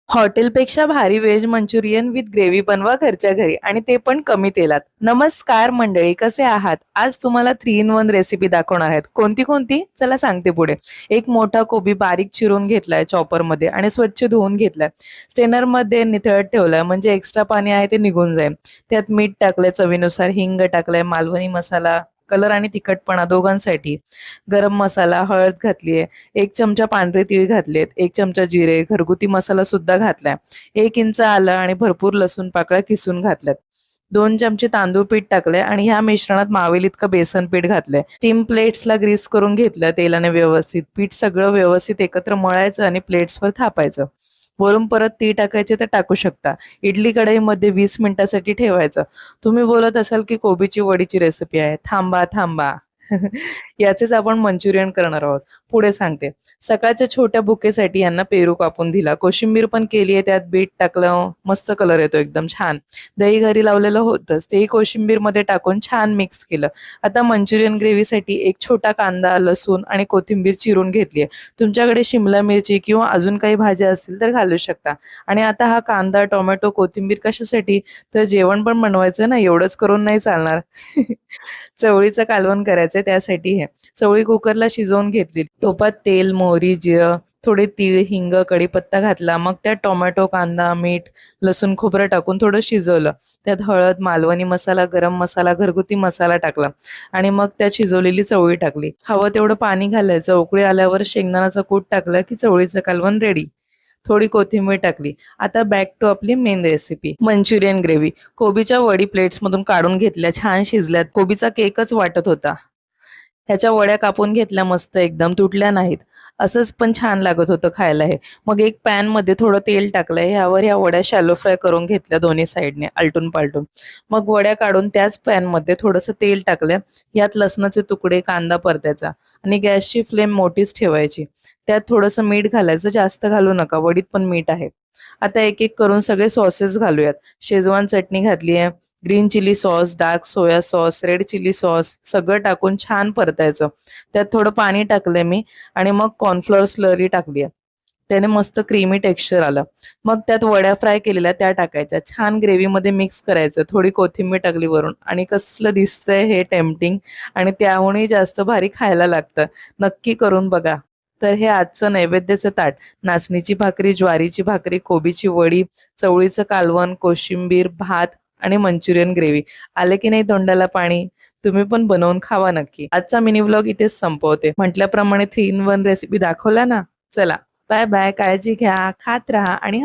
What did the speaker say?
हॉटेलपेक्षा भारी veg Manchurian with gravy बनवा घरच्या घरी आणि ते पण कमी तेलात. नमस्कार मंडळी, कसे आहात? आज तुम्हाला 3 in 1 रेसिपी दाखवणार आहेत. कोणती कोणती? चला सांगते पुढे. एक मोठा कोबी बारीक चिरून घेतलाय चॉपरमध्ये आणि स्वच्छ धुवून घेतलाय. स्ट्रेनरमध्ये निथळत ठेवलाय म्हणजे एक्स्ट्रा पाणी आहे ते निघून जाईल. त्यात मीठ टाकलंय चवीनुसार, हिंग टाकलाय, मालवणी मसाला, कलर आणि तिखटपणा दोघांसाठी, गरम मसाला, हळद घातलीये, 1 चमचा पांढरे तीळ घातलेत, 1 चमचा जिरे, घरगुती मसाला सुद्धा घातलाय, 1 इंच आलं आणि भरपूर लसूण पाकळ्या किसून घातल्यात. 2 चमचे तांदूळ पीठ टाकलंय आणि ह्या मिश्रणात मावेल इतकं बेसन पीठ घातलंय. स्टीम प्लेट्सला ग्रीस करून घेतलं तेलाने व्यवस्थित. पीठ सगळं व्यवस्थित एकत्र मळायचं आणि प्लेट्सवर थापायचं. वरून परत तीळ टाकायचे तर टाकू शकता. इडली कढईमध्ये 20 मिनिटासाठी ठेवायचं. तुम्ही बोलत असाल की कोबीची वडीची रेसिपी आहे. थांबा, थांबा. याचेच आपण मंचुरियन करणार आहोत. पुढे सांगते. सकाळच्या छोट्या भुकेसाठी यांना पेरू कापून दिला. कोशिंबीर पण केलीये, त्यात बीट टाकलं, मस्त कलर येतो एकदम छान. दही घरी लावलेलं होतंच, तेही कोशिंबीरमध्ये टाकून छान मिक्स केलं. आता मंचुरियन ग्रेव्हीसाठी एक छोटा कांदा, लसूण आणि कोथिंबीर चिरून घेतलीये. तुमच्याकडे शिमला मिरची किंवा अजून काही भाज्या असतील तर घालू शकता. आणि आता हा कांदा, टोमॅटो, कोथिंबीर कशासाठी? तर जेवण पण बनवायचं ना, एवढंच करून नाही चालणार. चवळीचं कालवण करायचंय त्यासाठी हे. चवळी कुकरला शिजवून घेतली. टोपात तेल, मोहरी, जिरं, थोडे तीळ, हिंग, कढीपत्ता घातला. मग त्यात टोमॅटो, कांदा, मीठ, लसूण, खोबरं टाकून थोडं शिजवलं. त्यात हळद, मालवणी मसाला, गरम मसाला, घरगुती मसाला टाकला आणि मग त्यात शिजवलेली चवळी टाकली. हवं तेवढं पाणी घालायचं. उकळी आल्यावर शेंगदाण्याचं कूट टाकलं की चवळीचं कालवण रेडी. थोडी कोथिंबीर टाकली. आता बॅक टू आपली मेन रेसिपी, मंचुरियन ग्रेव्ही. कोबीच्या वडी प्लेट्समधून काढून घेतल्या, छान शिजल्यात. कोबीचा केकच वाटत होता. ह्याच्या वड्या कापून घेतल्या मस्त एकदम, तुटल्या नाहीत. असंच पण छान लागत होतं खायला हे. मग एक पॅन मध्ये थोडं तेल टाकलंय. ह्यावर ह्या वड्या शॅलो फ्राय करून घेतल्या दोन्ही साईडने आलटून पालटून. मग वड्या काढून त्याच पॅन मध्ये थोडंसं तेल टाकलं. यात लसणाचे तुकडे, कांदा परतायचा आणि गॅसची फ्लेम मोठीच ठेवायची. त्यात थोडंसं मीठ घालायचं, जास्त घालू नका, वडीत पण मीठ आहे. आता एक एक करून सगळे सॉसेस घालूयात. शेजवान चटणी घातली आहे, green chilli sauce, dark soya sauce, red chilli sauce सगळं टाकून छान परतायचं. त्यात थोडं पाणी टाकलंय मी आणि मग कॉर्नफ्लोअर स्लरी टाकली आहे. त्याने मस्त क्रीमी टेक्स्चर आलं. मग त्यात वड्या फ्राय केलेल्या त्या टाकायच्या. छान ग्रेव्हीमध्ये मिक्स करायचं. थोडी कोथिंबीर टाकली वरून आणि कसलं दिसतंय हे टेम्पटिंग आणि त्याहूनही जास्त भारी खायला लागतं. नक्की करून बघा. तर हे आजचं नैवेद्याचं ताट. नाचणीची भाकरी, ज्वारीची भाकरी, कोबीची वडी, चवळीचं कालवण, कोशिंबीर, भात आणि मंचुरियन ग्रेव्ही. आलं की नाही तोंडाला पाणी? तुम्ही पण बनवून खावा नक्की. आजचा मिनी व्लॉग इथेच संपवते. म्हटल्याप्रमाणे 3 in 1 रेसिपी दाखवल्या ना. चला, बाय बाय. काळजी घ्या, खात राहा आणि